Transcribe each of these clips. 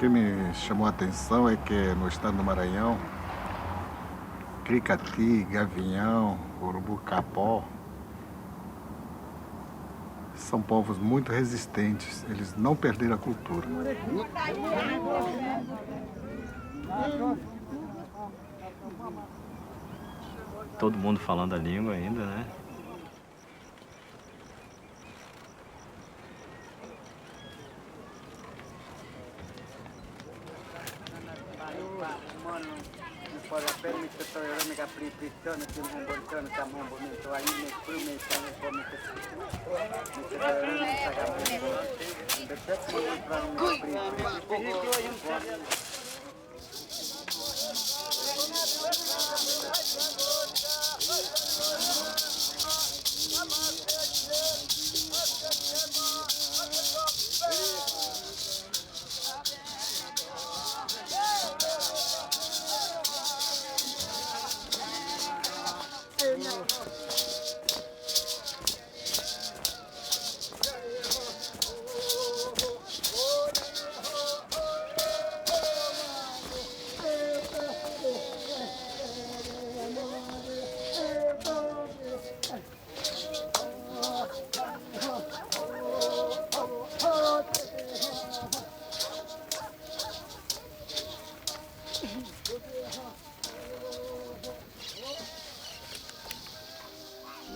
que me chamou a atenção é que no estado do Maranhão, cricati, gavião, urubu-capó, são povos muito resistentes, eles não perderam a cultura. Todo mundo falando a língua ainda, né?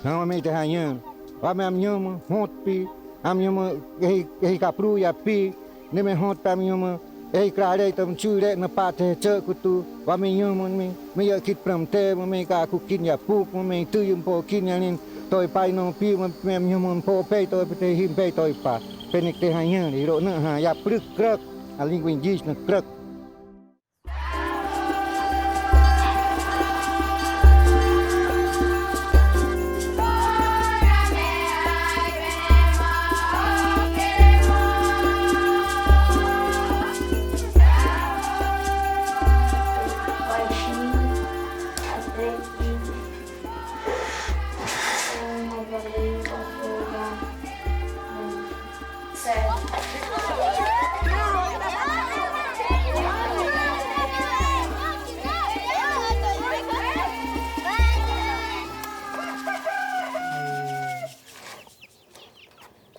Não, a minha terranha, a minha honte, a minha capru e a pi, nem me honte a minha, clarei tam chure na parte chacutu, a minha me ia kit pramte, me cá cuquinha a pup, me tu pouquinho ali, toi pai não pi, me minha po pei, toi pete him pei, toi pá, penek terranha, e ro não, já pruk kruk, a língua indígena kruk.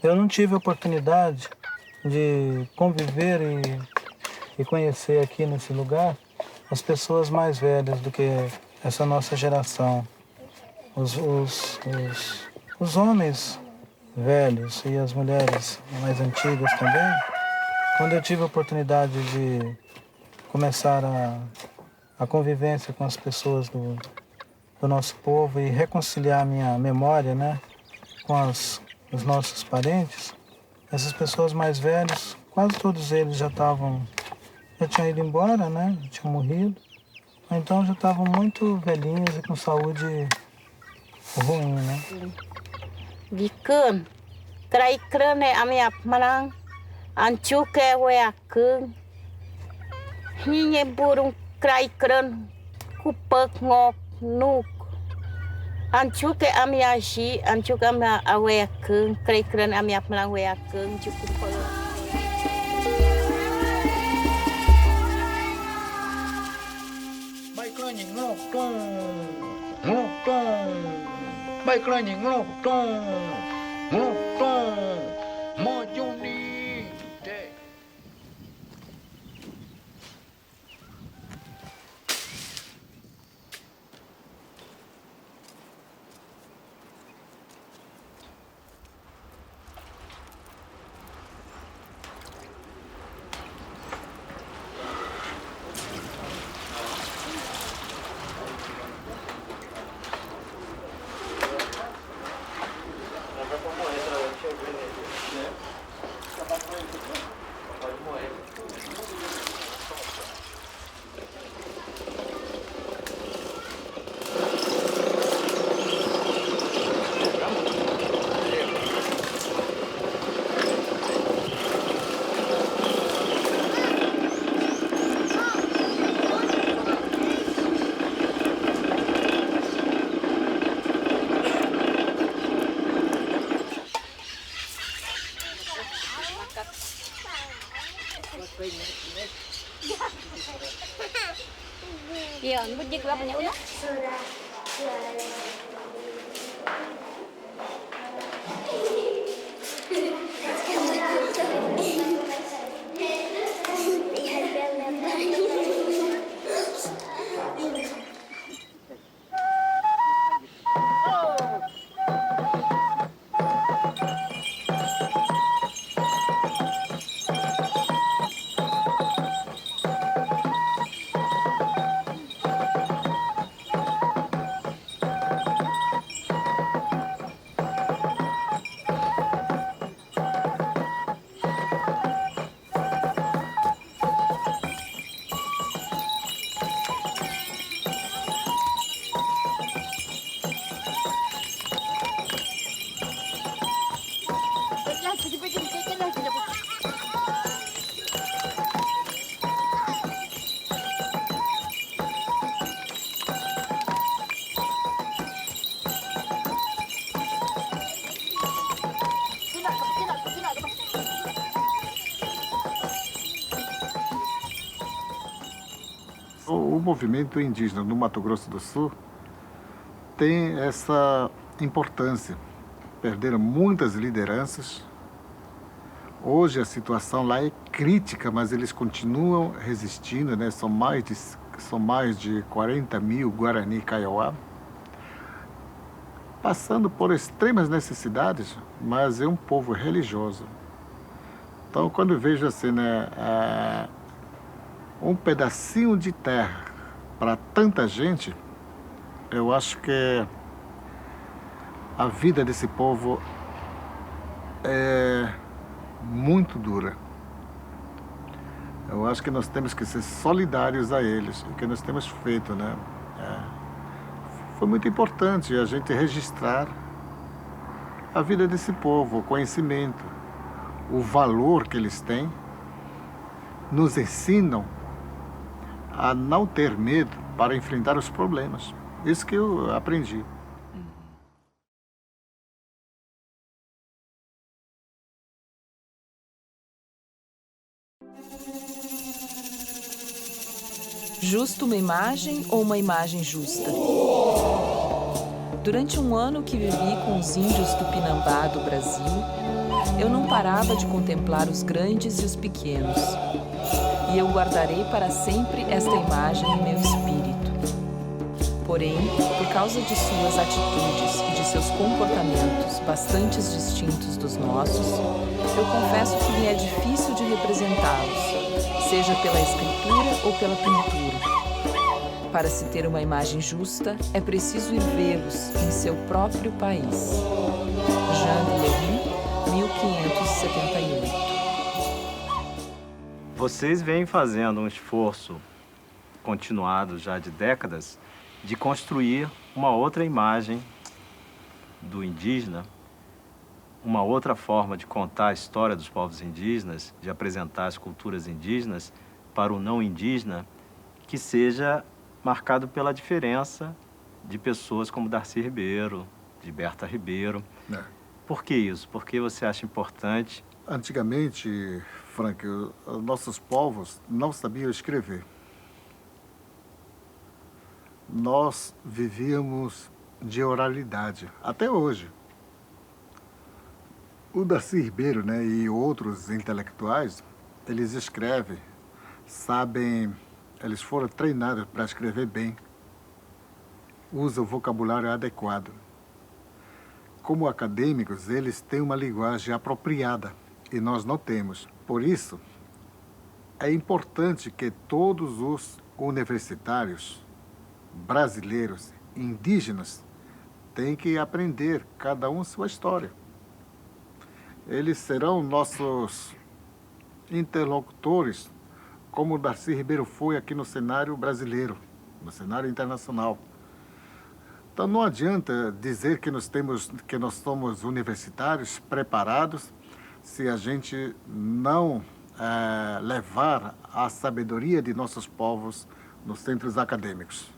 Eu não tive a oportunidade de conviver e conhecer aqui nesse lugar as pessoas mais velhas do que essa nossa geração. Os homens velhos e as mulheres mais antigas também. Quando eu tive a oportunidade de começar a convivência com as pessoas do nosso povo e reconciliar minha memória, né, com os nossos parentes, essas pessoas mais velhas, quase todos eles já tinham ido embora, né? Já tinham morrido. Então já estavam muito velhinhos e com saúde ruim, né? Bikin, krai-krane amiap manang, ancuke weakeng, hinye burung krai-kren, kupek ngok nuk. Ancuke amiaji, ancuke amia aweakeng, krai-kren amiap manang weakeng, cukup pe. Bay coi nhìn ngọc tròn, bay coi nhìn ngọc tròn, mò chung đi. pergi ke banyak udah. O movimento indígena no Mato Grosso do Sul tem essa importância. Perderam muitas lideranças. Hoje a situação lá é crítica, mas eles continuam resistindo, né? São mais de 40 mil Guarani Kaiowá, passando por extremas necessidades, mas é um povo religioso. Então, quando eu vejo assim, né, um pedacinho de terra para tanta gente, eu acho que a vida desse povo é muito dura. Eu acho que nós temos que ser solidários a eles, o que nós temos feito, né? Foi muito importante a gente registrar a vida desse povo, o conhecimento, o valor que eles têm, nos ensinam a não ter medo para enfrentar os problemas. Isso que eu aprendi. Justo uma imagem ou uma imagem justa? Durante um ano que vivi com os índios Tupinambá do Brasil, eu não parava de contemplar os grandes e os pequenos. E eu guardarei para sempre esta imagem em meu espírito. Porém, por causa de suas atitudes e de seus comportamentos bastante distintos dos nossos, eu confesso que me é difícil de representá-los, seja pela escritura ou pela pintura. Para se ter uma imagem justa, é preciso ir vê-los em seu próprio país. Jean de Lery, 1578. Vocês vêm fazendo um esforço continuado já de décadas de construir uma outra imagem do indígena, uma outra forma de contar a história dos povos indígenas, de apresentar as culturas indígenas para o não indígena, que seja marcado pela diferença de pessoas como Darcy Ribeiro, de Berta Ribeiro. Por que isso? Por que você acha importante? Antigamente, Frank, os nossos povos não sabiam escrever. Nós vivíamos de oralidade, até hoje. O Darcy Ribeiro, né, e outros intelectuais, eles escrevem, sabem, eles foram treinados para escrever bem, usam o vocabulário adequado. Como acadêmicos, eles têm uma linguagem apropriada e nós não temos. Por isso, é importante que todos os universitários brasileiros, indígenas, têm que aprender cada um sua história. Eles serão nossos interlocutores, como o Darcy Ribeiro foi aqui no cenário brasileiro, no cenário internacional. Então não adianta dizer que nós somos universitários preparados se a gente não levar a sabedoria de nossos povos nos centros acadêmicos.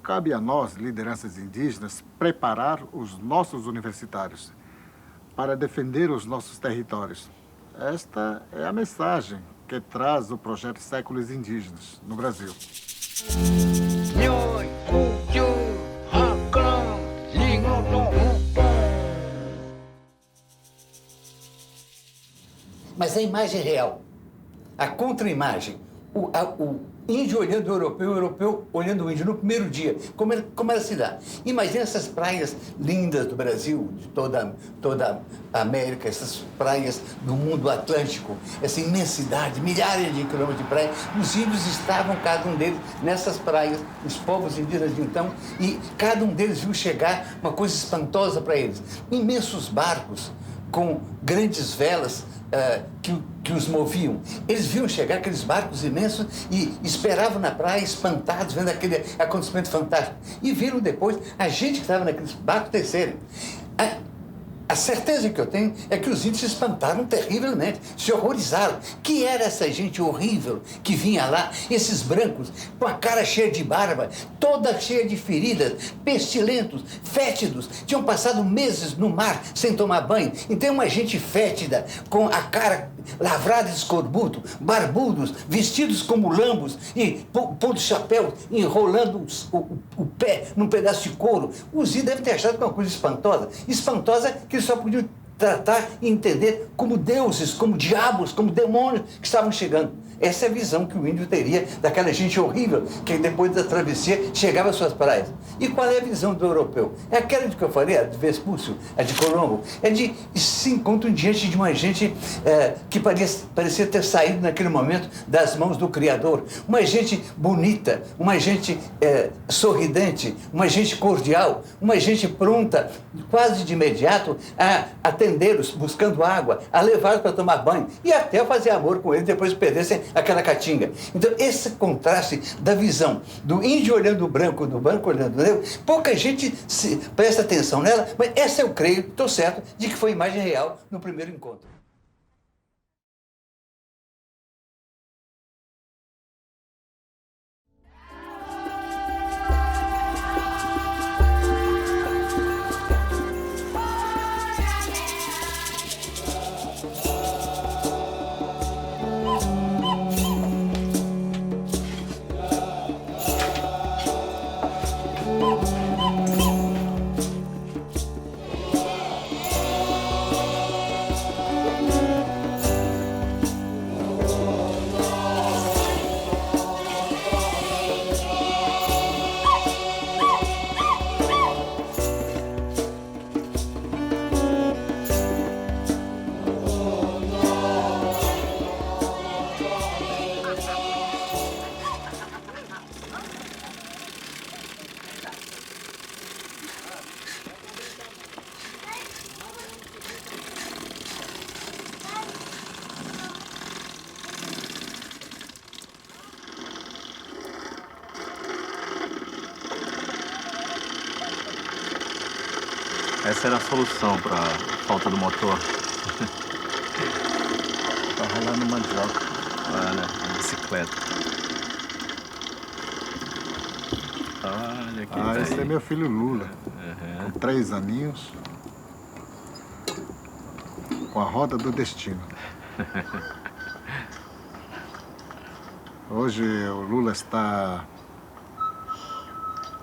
Cabe a nós, lideranças indígenas, preparar os nossos universitários para defender os nossos territórios. Esta é a mensagem que traz o projeto Séculos Indígenas no Brasil. nhoi cu chư ha clang li ngô tông Mas a imagem real, a contra-imagem, o índio olhando o europeu olhando o índio no primeiro dia, como ela se dá. Imagina essas praias lindas do Brasil, de toda a América, essas praias do mundo Atlântico, essa imensidade, milhares de quilômetros de praia. Os índios estavam, cada um deles, nessas praias, os povos indígenas de então, e cada um deles viu chegar uma coisa espantosa para eles. Imensos barcos com grandes velas que os moviam. Eles viam chegar aqueles barcos imensos e esperavam na praia, espantados, vendo aquele acontecimento fantástico. E viram depois a gente que estava naqueles barcos descerem. A certeza que eu tenho é que os índios se espantaram terrivelmente, se horrorizaram. Que era essa gente horrível que vinha lá, esses brancos, com a cara cheia de barba, toda cheia de feridas, pestilentos, fétidos, tinham passado meses no mar sem tomar banho. Então uma gente fétida, com a cara lavrada de escorbuto, barbudos, vestidos como lambos e pondo chapéu, enrolando o pé num pedaço de couro. Os índios devem ter achado uma coisa espantosa. Espantosa que eles só podiam tratar e entender como deuses, como diabos, como demônios que estavam chegando. Essa é a visão que o índio teria daquela gente horrível que depois da travessia chegava às suas praias. E qual é a visão do europeu? É aquela de que eu falei, a de Vespúcio, a de Colombo. É de se encontram diante de uma gente que parecia ter saído naquele momento das mãos do Criador. Uma gente bonita, uma gente sorridente, uma gente cordial, uma gente pronta, quase de imediato, a atendê-los, buscando água, a levá-los para tomar banho e até fazer amor com eles depois que perdessem aquela caatinga. Então, esse contraste da visão do índio olhando o branco, do branco olhando o negro, pouca gente presta atenção nela, mas essa eu creio, estou certo, de que foi a imagem real no primeiro encontro. Essa era a solução para a falta do motor. Tá rolando mandioca. Olha, a bicicleta. Olha que Esse é meu filho Lula, com 3 aninhos, com a roda do destino. Hoje o Lula está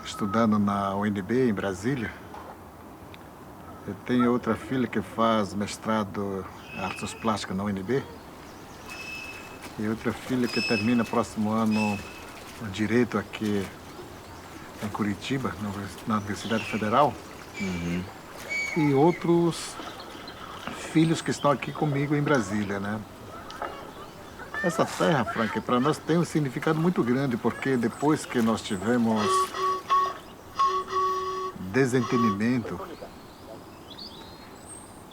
estudando na UNB, em Brasília. Eu tenho outra filha que faz mestrado em artes plásticas na UNB. E outra filha que termina próximo ano o direito aqui em Curitiba, na Universidade Federal. Uhum. E outros filhos que estão aqui comigo em Brasília, né? Essa terra, Frank, para nós tem um significado muito grande, porque depois que nós tivemos desentendimento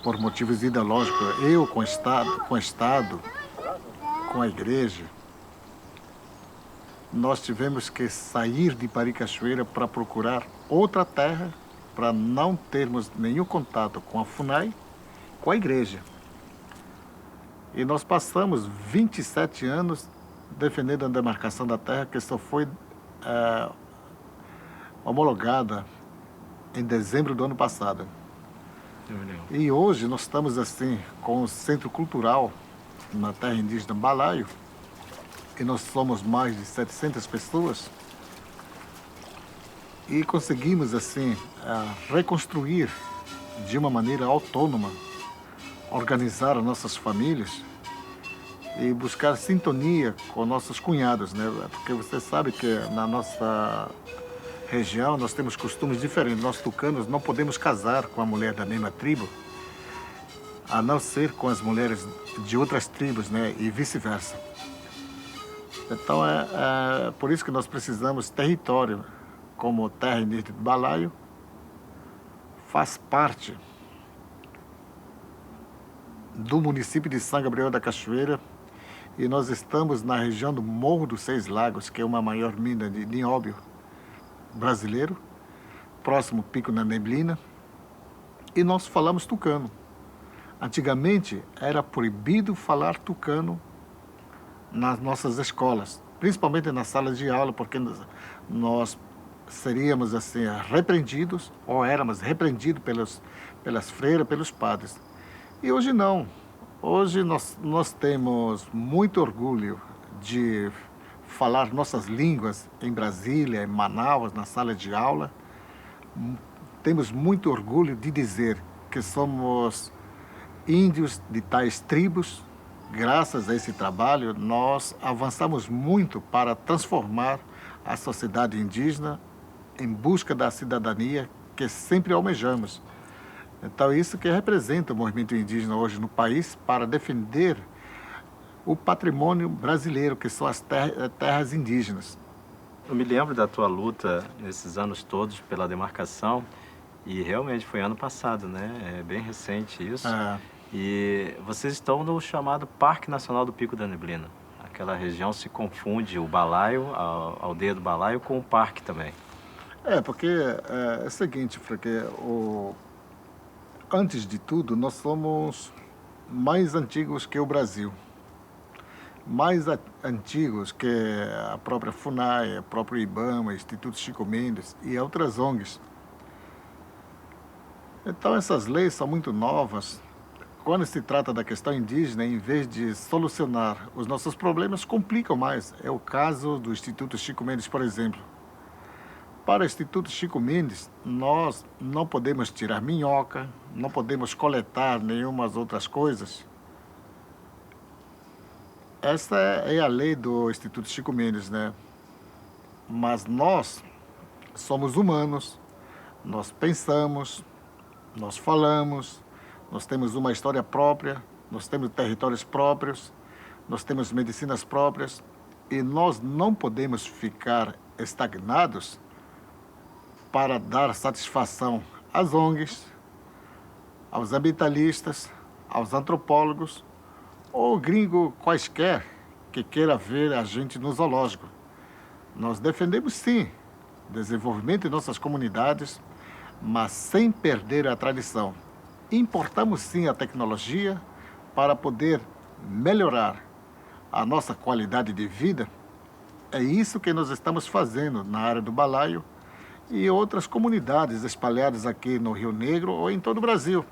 por motivos ideológicos, eu com o Estado, com a igreja, nós tivemos que sair de Paricachoeira para procurar outra terra, para não termos nenhum contato com a FUNAI, com a igreja. E nós passamos 27 anos defendendo a demarcação da terra, que só foi homologada em dezembro do ano passado. E hoje nós estamos assim com o Centro Cultural na terra indígena Balaio, e nós somos mais de 700 pessoas. e conseguimos, assim, reconstruir de uma maneira autônoma, organizar as nossas famílias e buscar sintonia com nossos cunhados, né? Porque você sabe que na nossa região nós temos costumes diferentes. Nós tucanos não podemos casar com a mulher da mesma tribo, a não ser com as mulheres de outras tribos, né? E vice-versa. Então é por isso que nós precisamos território, como terra indígena do Balaio faz parte do município de São Gabriel da Cachoeira, e nós estamos na região do Morro dos Seis Lagos, que é uma maior mina de nióbio brasileiro, próximo ao Pico da Neblina, e nós falamos tucano. Antigamente era proibido falar tucano nas nossas escolas, principalmente na sala de aula, porque nós seríamos assim repreendidos, ou éramos repreendidos pelas freiras, pelos padres. E hoje não. Hoje nós temos muito orgulho de falar nossas línguas em Brasília, em Manaus, na sala de aula. Temos muito orgulho de dizer que somos índios de tais tribos. Graças a esse trabalho, nós avançamos muito para transformar a sociedade indígena em busca da cidadania que sempre almejamos. Então, isso que representa o movimento indígena hoje no país para defender o patrimônio brasileiro, que são as terras indígenas. Eu me lembro da tua luta nesses anos todos pela demarcação, e realmente foi ano passado, né? É bem recente isso. E vocês estão no chamado Parque Nacional do Pico da Neblina. Aquela região se confunde o Balaio, a aldeia do Balaio, com o parque também. Porque é o seguinte, porque antes de tudo, nós somos mais antigos que o Brasil. Mais antigos que a própria FUNAI, a própria IBAMA, Instituto Chico Mendes e outras ONGs. Então, essas leis são muito novas. Quando se trata da questão indígena, em vez de solucionar os nossos problemas, complicam mais. É o caso do Instituto Chico Mendes, por exemplo. Para o Instituto Chico Mendes, nós não podemos tirar minhoca, não podemos coletar nenhumas outras coisas. Essa é a lei do Instituto Chico Mendes, né? Mas nós somos humanos, nós pensamos, nós falamos, nós temos uma história própria, nós temos territórios próprios, nós temos medicinas próprias, e nós não podemos ficar estagnados para dar satisfação às ONGs, aos ambientalistas, aos antropólogos ou gringo quaisquer que queira ver a gente no zoológico. Nós defendemos, sim, o desenvolvimento de nossas comunidades, mas sem perder a tradição. Importamos, sim, a tecnologia para poder melhorar a nossa qualidade de vida. É isso que nós estamos fazendo na área do Balaio e outras comunidades espalhadas aqui no Rio Negro ou em todo o Brasil.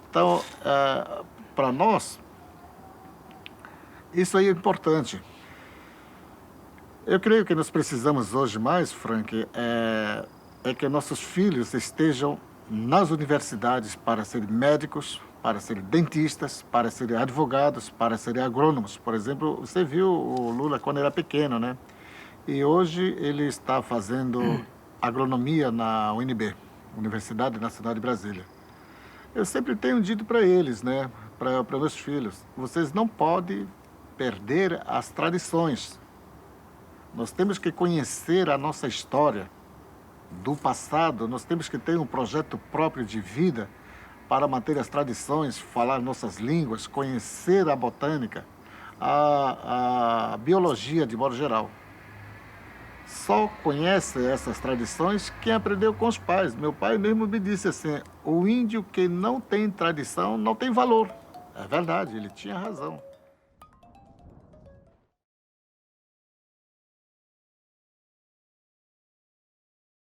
Então, para nós, isso aí é importante. Eu creio que nós precisamos hoje mais, Frank, é que nossos filhos estejam nas universidades para serem médicos, para serem dentistas, para serem advogados, para serem agrônomos. Por exemplo, você viu o Lula quando era pequeno, né? E hoje ele está fazendo agronomia na UNB, Universidade Nacional de Brasília. Eu sempre tenho dito para eles, né, para meus filhos, vocês não podem perder as tradições. Nós temos que conhecer a nossa história do passado, nós temos que ter um projeto próprio de vida para manter as tradições, falar nossas línguas, conhecer a botânica, a biologia de modo geral. Só conhece essas tradições quem aprendeu com os pais. Meu pai mesmo me disse assim, o índio que não tem tradição não tem valor. É verdade, ele tinha razão.